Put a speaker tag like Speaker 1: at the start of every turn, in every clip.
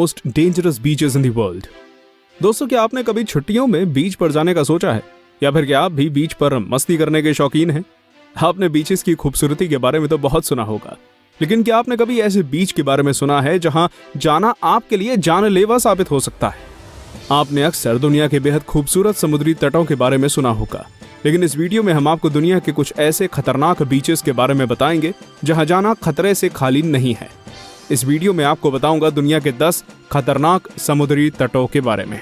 Speaker 1: Most dangerous beaches in the world. दोस्तों, क्या आपने कभी छुट्टियों में बीच पर जाने का सोचा है, या फिर क्या आप भी बीच पर मस्ती करने के शौकीन हैं? आपने बीचेस की खूबसूरती के बारे में तो बहुत सुना होगा, लेकिन क्या आपने कभी ऐसे बीच के बारे में सुना है जहां जाना आपके लिए जानलेवा साबित हो सकता है? आपने अक्सर दुनिया के बेहद खूबसूरत समुद्री तटों के बारे में सुना होगा, लेकिन इस वीडियो में हम आपको दुनिया के कुछ ऐसे खतरनाक बीचेस के बारे में बताएंगे जहां जाना खतरे से खाली नहीं है। इस वीडियो में आपको बताऊंगा दुनिया के 10 खतरनाक समुद्री तटों के बारे में।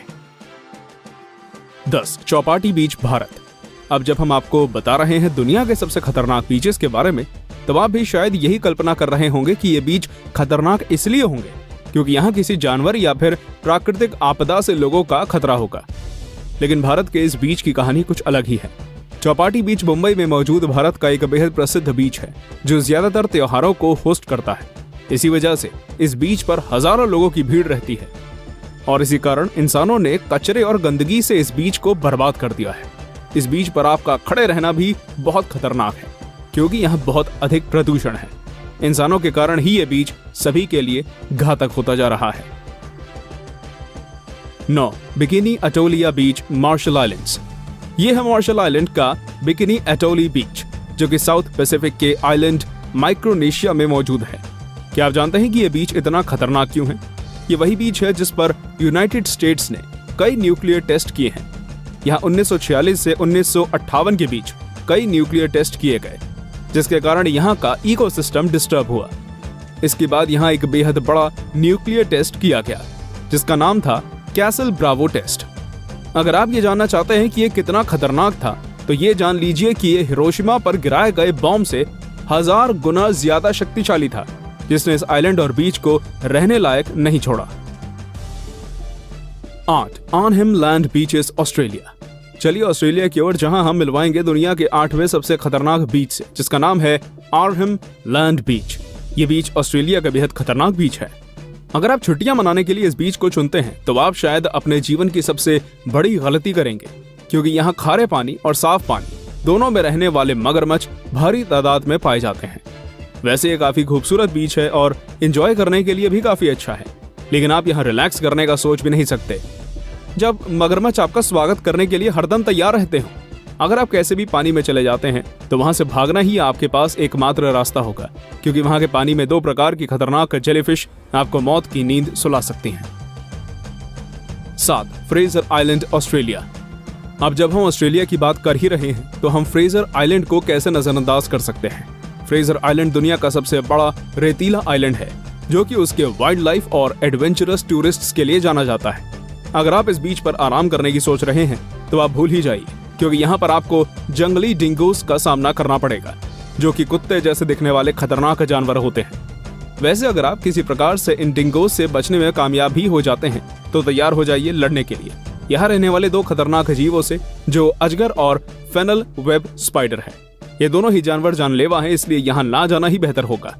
Speaker 1: 10 चौपाटी बीच, भारत। अब जब हम आपको बता रहे हैं दुनिया के सबसे खतरनाक बीचेस के बारे में, तब आप भी शायद यही कल्पना कर रहे होंगे कि ये बीच खतरनाक इसलिए होंगे क्योंकि यहाँ किसी जानवर या फिर प्राकृतिक आपदा से लोगों का खतरा होगा। लेकिन भारत के इस बीच की कहानी कुछ अलग ही है। चौपाटी बीच मुंबई में मौजूद भारत का एक बेहद प्रसिद्ध बीच है जो ज्यादातर त्योहारों को होस्ट करता है। इसी वजह से इस बीच पर हजारों लोगों की भीड़ रहती है और इसी कारण इंसानों ने कचरे और गंदगी से इस बीच को बर्बाद कर दिया है। इस बीच पर आपका खड़े रहना भी बहुत खतरनाक है क्योंकि यहाँ बहुत अधिक प्रदूषण है। इंसानों के कारण ही ये बीच सभी के लिए घातक होता जा रहा है। 9 बिकिनी अटोलिया बीच, मार्शल आइलैंड्स। ये है मार्शल आइलैंड का बिकिनी अटोली बीच, जो कि साउथ पैसिफिक के आइलैंड माइक्रोनेशिया में मौजूद है। क्या आप जानते हैं कि यह बीच इतना खतरनाक क्यों है? ये वही बीच है जिस पर यूनाइटेड स्टेट्स ने कई न्यूक्लियर टेस्ट किए हैं। यहाँ 1946 से 1958 के बीच कई न्यूक्लियर टेस्ट किए गए, जिसके कारण यहाँ का इकोसिस्टम डिस्टर्ब हुआ। इसके बाद यहाँ एक बेहद बड़ा न्यूक्लियर टेस्ट किया गया जिसका नाम था कैसल ब्रावो टेस्ट। अगर आप ये जानना चाहते हैं कि ये कितना खतरनाक था, तो ये जान लीजिए कि ये हिरोशिमा पर गिराए गए बॉम्ब से 1000 गुना ज्यादा शक्तिशाली था, जिसने इस आइलैंड और बीच को रहने लायक नहीं छोड़ा। 8 आर्नहेम लैंड बीचेस, ऑस्ट्रेलिया। चलिए ऑस्ट्रेलिया की ओर, जहां हम मिलवाएंगे दुनिया के 8वें सबसे खतरनाक बीच से, जिसका नाम है आर्नहेम लैंड बीच। ये बीच ऑस्ट्रेलिया का बेहद खतरनाक बीच है। अगर आप छुट्टियां मनाने के लिए इस बीच को चुनते हैं तो आप शायद अपने जीवन की सबसे बड़ी गलती करेंगे, क्योंकि यहाँ खारे पानी और साफ पानी दोनों में रहने वाले मगरमच्छ भारी तादाद में पाए जाते हैं। वैसे ये काफी खूबसूरत बीच है और एंजॉय करने के लिए भी काफी अच्छा है, लेकिन आप यहाँ रिलैक्स करने का सोच भी नहीं सकते जब मगरमच्छ आपका स्वागत करने के लिए हरदम तैयार रहते हो। अगर आप कैसे भी पानी में चले जाते हैं तो वहां से भागना ही आपके पास एकमात्र रास्ता होगा, क्योंकि वहां के पानी में 2 प्रकार की खतरनाक जेलीफिश आपको मौत की नींद सुला सकती हैं। 7 फ्रेजर आइलैंड, ऑस्ट्रेलिया। अब जब हम ऑस्ट्रेलिया की बात कर ही रहे हैं तो हम फ्रेजर आइलैंड को कैसे नजरअंदाज कर सकते हैं। फ्रेजर आइलैंड दुनिया का सबसे बड़ा रेतीला आइलैंड है, जो कि उसके वाइल्ड लाइफ और एडवेंचरस टूरिस्ट्स के लिए जाना जाता है। अगर आप इस बीच पर आराम करने की सोच रहे हैं तो आप भूल ही जाइए, क्योंकि यहाँ पर आपको जंगली डिंगोस का सामना करना पड़ेगा, जो कि कुत्ते जैसे दिखने वाले खतरनाक जानवर होते हैं। वैसे अगर आप किसी प्रकार से इन डिंगोस से बचने में कामयाब ही हो जाते हैं तो तैयार हो जाइए लड़ने के लिए यहाँ रहने वाले 2 खतरनाक जीवों से, जो अजगर और फेनल वेब स्पाइडर है। ये दोनों ही जानवर जानलेवा हैं, इसलिए यहाँ ना जाना ही बेहतर होगा।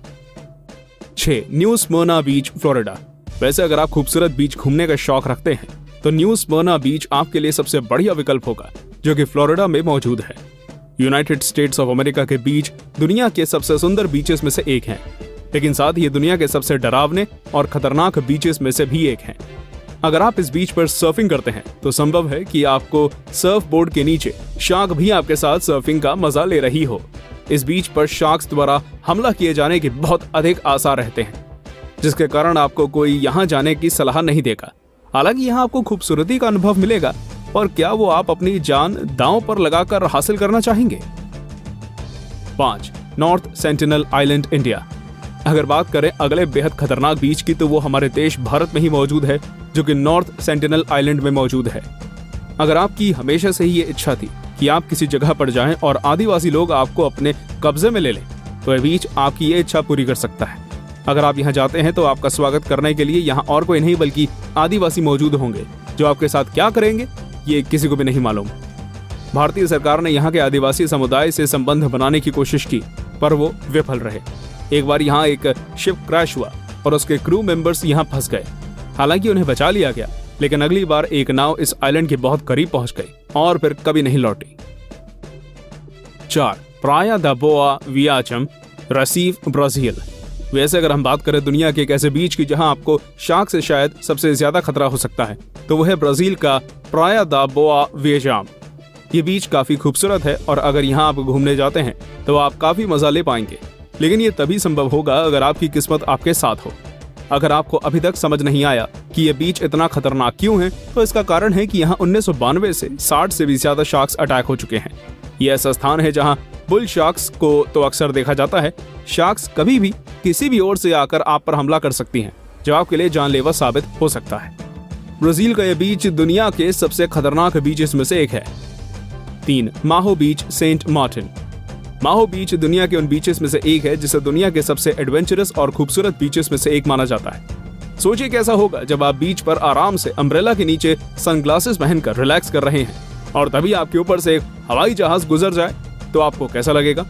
Speaker 1: 6 न्यू स्मyrna बीच, फ्लोरिडा। वैसे अगर आप खूबसूरत बीच घूमने का शौक रखते हैं तो न्यू स्मyrna बीच आपके लिए सबसे बढ़िया विकल्प होगा, जो कि फ्लोरिडा में मौजूद है। यूनाइटेड स्टेट्स ऑफ अमेरिका के बीच दुनिया के सबसे सुंदर बीचेस में से एक हैं, लेकिन साथ ही ये दुनिया के सबसे डरावने और खतरनाक बीचेस में से भी एक हैं। अगर आप इस बीच पर सर्फिंग करते हैं तो संभव है कि आपको सर्फ बोर्ड के नीचे शार्क भी आपके साथ सर्फिंग का मजा ले रही हो। इस बीच पर शार्क्स द्वारा हमला किए जाने के बहुत अधिक आसार रहते हैं, जिसके कारण आपको कोई यहाँ जाने की सलाह नहीं देगा। हालांकि यहाँ आपको खूबसूरती का अनुभव मिलेगा, और क्या वो आप अपनी जान दांव पर लगाकर हासिल करना चाहेंगे? 5 नॉर्थ सेंटिनल आइलैंड, इंडिया। अगर बात करें अगले बेहद खतरनाक बीच की, तो वो हमारे देश भारत में ही मौजूद है, जो कि नॉर्थ सेंटिनल आइलैंड में मौजूद है। अगर आपकी हमेशा से ही ये इच्छा थी कि आप किसी जगह पर जाएं और आदिवासी लोग आपको अपने कब्जे में ले लें, तो यह बीच आपकी ये इच्छा पूरी कर सकता है। अगर आप यहाँ जाते हैं तो आपका स्वागत करने के लिए यहाँ और कोई नहीं बल्कि आदिवासी मौजूद होंगे, जो आपके साथ क्या करेंगे ये किसी को भी नहीं मालूम। भारतीय सरकार ने यहाँ के आदिवासी समुदाय से संबंध बनाने की कोशिश की, पर वो विफल रहे। एक बार यहाँ एक शिप क्रैश हुआ और उसके क्रू मेंबर्स यहाँ फंस गए। हालांकि उन्हें बचा लिया गया, लेकिन अगली बार एक नाव इस आइलैंड के बहुत करीब पहुंच गई और फिर कभी नहीं लौटी। 4 प्राया दा बोआ वियाचम, रसीफ, ब्राजील। वैसे अगर हम बात करें दुनिया के एक ऐसे बीच की जहां आपको शार्क से शायद सबसे ज्यादा खतरा हो सकता है, तो वह है ब्राजील का प्राया दा बोआ वियाजाम। ये बीच काफी खूबसूरत है और अगर यहाँ आप घूमने जाते हैं तो आप काफी मजा ले पाएंगे, लेकिन ये तभी संभव होगा अगर आपकी किस्मत आपके साथ हो। अगर आपको अभी तक समझ नहीं आया कि ये बीच इतना खतरनाक क्यों है, तो इसका कारण है कि यहाँ 1992 से 60 से भी ज्यादा शार्क्स अटैक हो चुके हैं। ये ऐसा स्थान है जहाँ बुल शार्क्स को तो अक्सर देखा जाता है। शार्क्स कभी भी किसी भी ओर से आकर आप पर हमला कर सकती हैं, जो आपके लिए जानलेवा साबित हो सकता है। ब्राजील का यह बीच दुनिया के सबसे खतरनाक बीचेस में से एक है। 3. माहो बीच, सेंट मार्टिन। माहो बीच दुनिया के उन बीचेस में से एक है जिसे दुनिया के सबसे एडवेंचरस और खूबसूरत बीचेस में से एक माना जाता है। सोचिए कैसा होगा जब आप बीच पर आराम से अम्ब्रेला के नीचे सनग्लासेस पहनकर रिलैक्स कर रहे हैं और तभी आपके ऊपर से एक हवाई जहाज गुजर जाए, तो आपको कैसा लगेगा?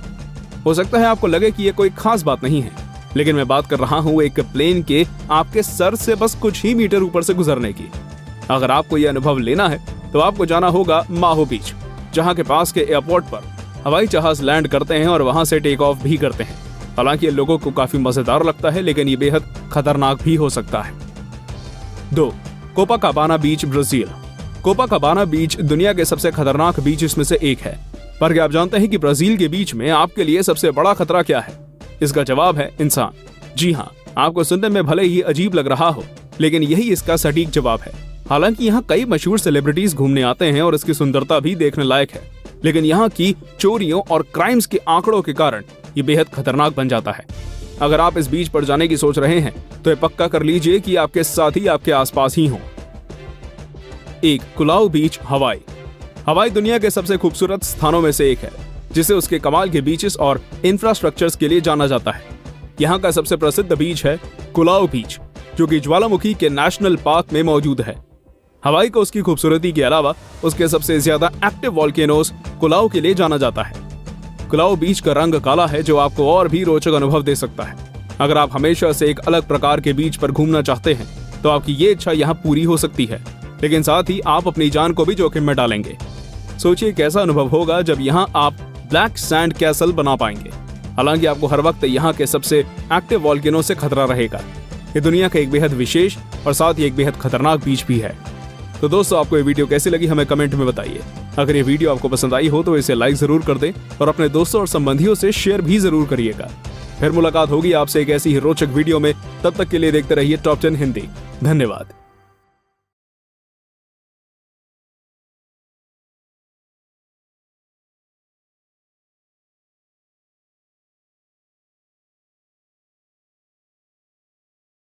Speaker 1: हो सकता है आपको लगे कि ये कोई खास बात नहीं है, लेकिन मैं बात कर रहा हूँ एक प्लेन के आपके सर से बस कुछ ही मीटर ऊपर से गुजरने की। अगर आपको यह अनुभव लेना है तो आपको जाना होगा माहो बीच, जहाँ के पास के एयरपोर्ट पर हवाई जहाज लैंड करते हैं और वहां से टेक ऑफ भी करते हैं। हालांकि ये लोगों को काफी मजेदार लगता है, लेकिन ये बेहद खतरनाक भी हो सकता है। 2. कोपाकाबाना बीच, ब्राजील। कोपाकाबाना बीच दुनिया के सबसे खतरनाक बीचेस में से एक है। पर क्या आप जानते हैं कि ब्राजील के बीच में आपके लिए सबसे बड़ा खतरा क्या है? इसका जवाब है इंसान। जी हाँ, आपको सुनने में भले ही अजीब लग रहा हो, लेकिन यही इसका सटीक जवाब है। हालांकि यहाँ कई मशहूर सेलिब्रिटीज घूमने आते हैं और इसकी सुंदरता भी देखने लायक है, लेकिन यहाँ की चोरियों और क्राइम्स के आंकड़ों के कारण ये बेहद खतरनाक बन जाता है। अगर आप इस बीच पर जाने की सोच रहे हैं तो ये पक्का कर लीजिए कि आपके साथी आपके आसपास ही हों। 1. कुलाउ बीच, हवाई। हवाई दुनिया के सबसे खूबसूरत स्थानों में से एक है, जिसे उसके कमाल के बीचेस और इंफ्रास्ट्रक्चर्स के लिए जाना जाता है। यहाँ का सबसे प्रसिद्ध बीच है कुलाउ बीच, जो कि ज्वालामुखी के नेशनल पार्क में मौजूद है। हवाई को उसकी खूबसूरती के अलावा उसके सबसे ज्यादा एक्टिव वॉल्केनोस कुलाउ के लिए जाना जाता है। कुलाउ बीच का रंग काला है, जो आपको और भी रोचक अनुभव दे सकता है। अगर आप हमेशा से एक अलग प्रकार के बीच पर घूमना चाहते हैं तो आपकी ये इच्छा यहाँ पूरी हो सकती है, लेकिन साथ ही आप अपनी जान को भी जोखिम में डालेंगे। सोचिए कैसा अनुभव होगा जब यहाँ आप ब्लैक सैंड कैसल बना पाएंगे। हालांकि आपको हर वक्त यहाँ के सबसे एक्टिव वॉल्केनो से खतरा रहेगा। ये दुनिया का एक बेहद विशेष और साथ ही एक बेहद खतरनाक बीच भी है। तो दोस्तों, आपको ये वीडियो कैसी लगी हमें कमेंट में बताइए। अगर ये वीडियो आपको पसंद आई हो तो इसे लाइक जरूर कर दें और अपने दोस्तों और संबंधियों से शेयर भी जरूर करिएगा। फिर मुलाकात होगी आपसे एक ऐसी ही रोचक वीडियो में। तब तक के लिए देखते रहिए टॉप 10 हिंदी। धन्यवाद।